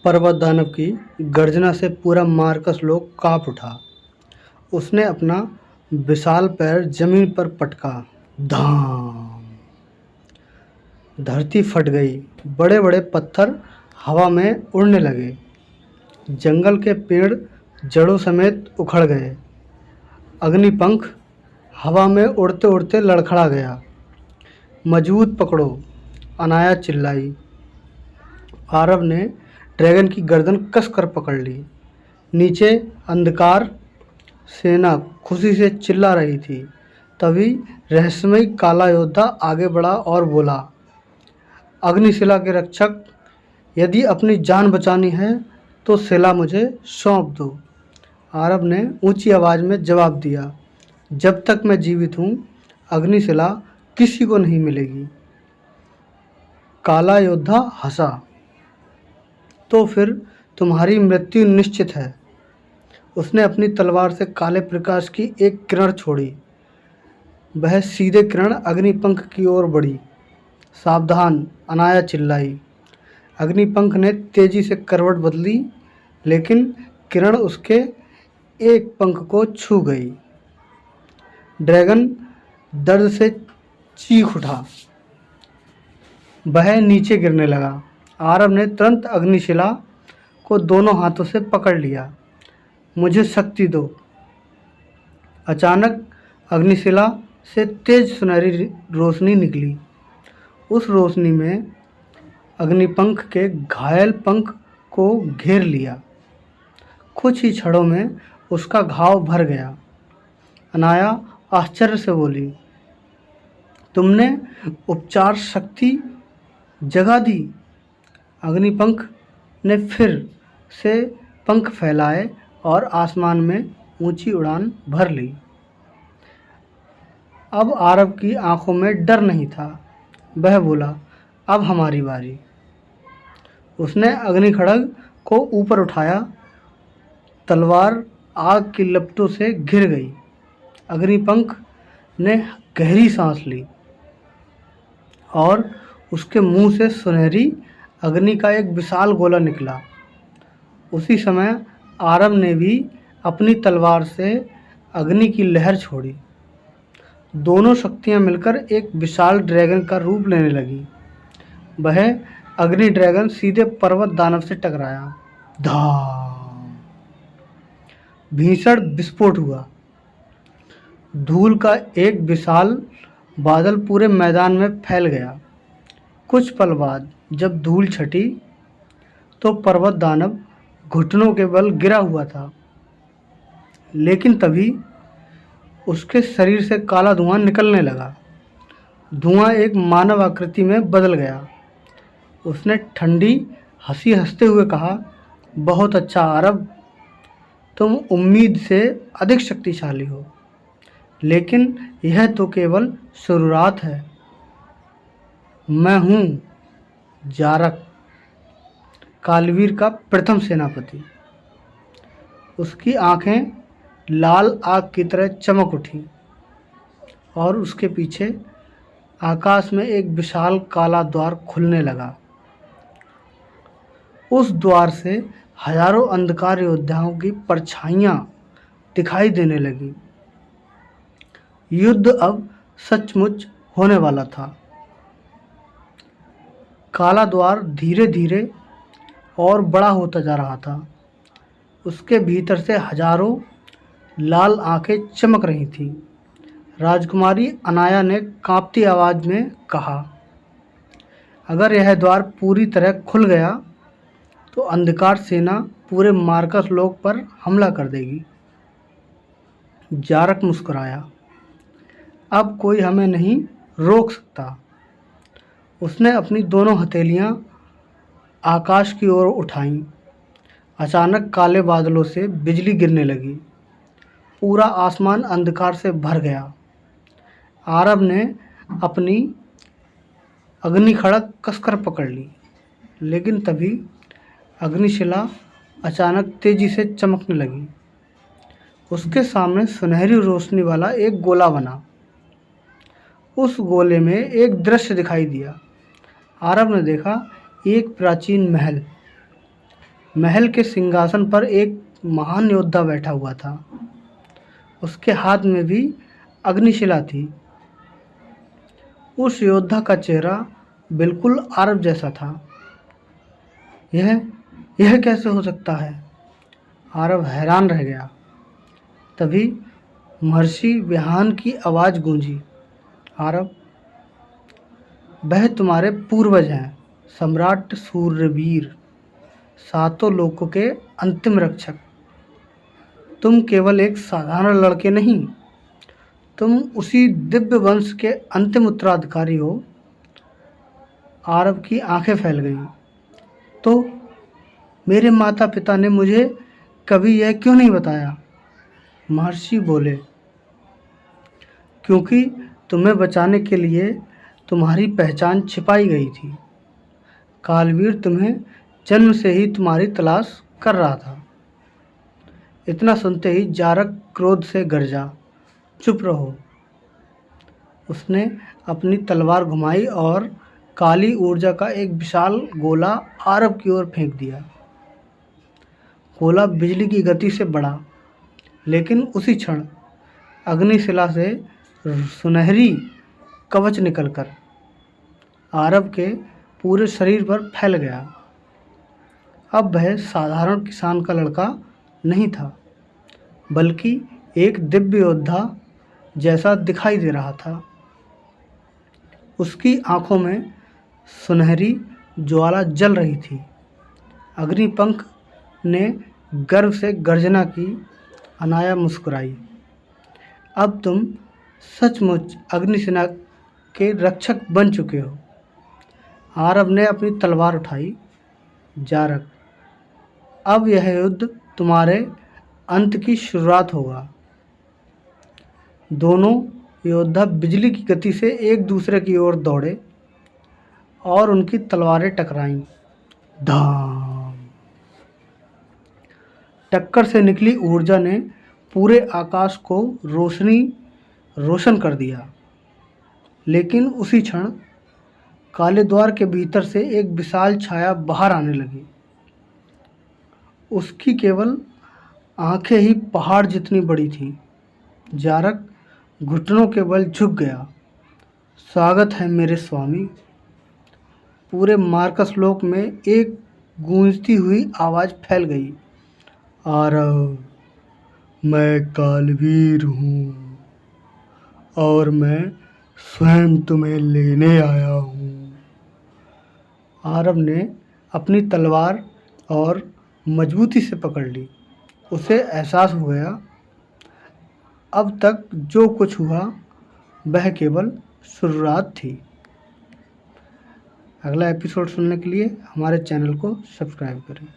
पर्वत दानव की गर्जना से पूरा मार्कस लोक काँप उठा। उसने अपना विशाल पैर जमीन पर पटका। धाम! धरती फट गई। बड़े बड़े पत्थर हवा में उड़ने लगे। जंगल के पेड़ जड़ों समेत उखड़ गए। अग्निपंख हवा में उड़ते उड़ते लड़खड़ा गया। मजबूत पकड़ो, अनाया चिल्लाई। आरव ने ड्रैगन की गर्दन कसकर पकड़ ली। नीचे अंधकार सेना खुशी से चिल्ला रही थी। तभी रहस्यमयी काला योद्धा आगे बढ़ा और बोला, अग्निशिला के रक्षक, यदि अपनी जान बचानी है तो शिला मुझे सौंप दो। आरव ने ऊंची आवाज में जवाब दिया, जब तक मैं जीवित हूँ अग्निशिला किसी को नहीं मिलेगी। काला योद्धा हंसा, तो फिर तुम्हारी मृत्यु निश्चित है। उसने अपनी तलवार से काले प्रकाश की एक किरण छोड़ी। वह सीधे किरण अग्निपंख की ओर बढ़ी। सावधान, अनाया चिल्लाई। अग्निपंख ने तेजी से करवट बदली, लेकिन किरण उसके एक पंख को छू गई। ड्रैगन दर्द से चीख उठा। वह नीचे गिरने लगा। आरव ने तुरंत अग्निशिला को दोनों हाथों से पकड़ लिया। मुझे शक्ति दो। अचानक अग्निशिला से तेज सुनहरी रोशनी निकली। उस रोशनी में अग्निपंख के घायल पंख को घेर लिया। कुछ ही क्षणों में उसका घाव भर गया। अनाया आश्चर्य से बोली, तुमने उपचार शक्ति जगा दी। अग्निपंख ने फिर से पंख फैलाए और आसमान में ऊंची उड़ान भर ली। अब आरव की आंखों में डर नहीं था। वह बोला, अब हमारी बारी। उसने अग्निखड्ग को ऊपर उठाया। तलवार आग की लपटों से घिर गई। अग्निपंख ने गहरी सांस ली और उसके मुंह से सुनहरी अग्नि का एक विशाल गोला निकला। उसी समय आरव ने भी अपनी तलवार से अग्नि की लहर छोड़ी। दोनों शक्तियां मिलकर एक विशाल ड्रैगन का रूप लेने लगी। वह अग्नि ड्रैगन सीधे पर्वत दानव से टकराया। धाम! भीषण विस्फोट हुआ। धूल का एक विशाल बादल पूरे मैदान में फैल गया। कुछ पल बाद जब धूल छटी तो पर्वत दानव घुटनों के बल गिरा हुआ था, लेकिन तभी उसके शरीर से काला धुआं निकलने लगा। धुआं एक मानव आकृति में बदल गया। उसने ठंडी हंसी हंसते हुए कहा, बहुत अच्छा आरव, तुम उम्मीद से अधिक शक्तिशाली हो, लेकिन यह तो केवल शुरुआत है। मैं हूँ जारक, कालवीर का प्रथम सेनापति। उसकी आंखें लाल आग की तरह चमक उठी और उसके पीछे आकाश में एक विशाल काला द्वार खुलने लगा। उस द्वार से हजारों अंधकार योद्धाओं की परछाइयां दिखाई देने लगी। युद्ध अब सचमुच होने वाला था। काला द्वार धीरे धीरे और बड़ा होता जा रहा था। उसके भीतर से हजारों लाल आंखें चमक रही थीं। राजकुमारी अनाया ने कांपती आवाज में कहा, अगर यह द्वार पूरी तरह खुल गया तो अंधकार सेना पूरे मार्कस लोक पर हमला कर देगी। जारक मुस्कुराया, अब कोई हमें नहीं रोक सकता। उसने अपनी दोनों हथेलियां आकाश की ओर उठाईं। अचानक काले बादलों से बिजली गिरने लगी। पूरा आसमान अंधकार से भर गया। आरव ने अपनी अग्निखड्ग कसकर पकड़ ली, लेकिन तभी अग्निशिला अचानक तेजी से चमकने लगी। उसके सामने सुनहरी रोशनी वाला एक गोला बना। उस गोले में एक दृश्य दिखाई दिया। आरव ने देखा, एक प्राचीन महल महल के सिंहासन पर एक महान योद्धा बैठा हुआ था। उसके हाथ में भी अग्निशिला थी। उस योद्धा का चेहरा बिल्कुल आरव जैसा था। यह यह कैसे हो सकता है? आरव हैरान रह गया। तभी महर्षि विहान की आवाज़ गूंजी, आरव, वह तुम्हारे पूर्वज हैं, सम्राट सूर्यवीर, सातों लोकों के अंतिम रक्षक। तुम केवल एक साधारण लड़के नहीं, तुम उसी दिव्य वंश के अंतिम उत्तराधिकारी हो। आरव की आंखें फैल गईं। तो मेरे माता पिता ने मुझे कभी यह क्यों नहीं बताया? महर्षि बोले, क्योंकि तुम्हें बचाने के लिए तुम्हारी पहचान छिपाई गई थी। कालवीर तुम्हें जन्म से ही तुम्हारी तलाश कर रहा था। इतना सुनते ही जारक क्रोध से गरजा, चुप रहो। उसने अपनी तलवार घुमाई और काली ऊर्जा का एक विशाल गोला आरव की ओर फेंक दिया। गोला बिजली की गति से बढ़ा, लेकिन उसी क्षण अग्निशिला से सुनहरी कवच निकलकर आरव के पूरे शरीर पर फैल गया। अब वह साधारण किसान का लड़का नहीं था, बल्कि एक दिव्य योद्धा जैसा दिखाई दे रहा था। उसकी आंखों में सुनहरी ज्वाला जल रही थी। अग्निपंख ने गर्व से गर्जना की। अनाया मुस्कुराई। अब तुम सचमुच अग्निसेना के रक्षक बन चुके हो। आरव ने अपनी तलवार उठाई। जारक, अब यह युद्ध तुम्हारे अंत की शुरुआत होगा। दोनों योद्धा बिजली की गति से एक दूसरे की ओर दौड़े और उनकी तलवारें टकराईं। धाम! टक्कर से निकली ऊर्जा ने पूरे आकाश को रोशन कर दिया। लेकिन उसी क्षण काले द्वार के भीतर से एक विशाल छाया बाहर आने लगी। उसकी केवल आंखें ही पहाड़ जितनी बड़ी थीं। जारक घुटनों के बल झुक गया। स्वागत है मेरे स्वामी। पूरे मार्कस लोक में एक गूंजती हुई आवाज़ फैल गई, आरव, मैं कालवीर हूँ और मैं स्वयं तुम्हें लेने आया हूँ। आरव ने अपनी तलवार और मजबूती से पकड़ ली। उसे एहसास हो गया, अब तक जो कुछ हुआ वह केवल शुरुआत थी। अगला एपिसोड सुनने के लिए हमारे चैनल को सब्सक्राइब करें।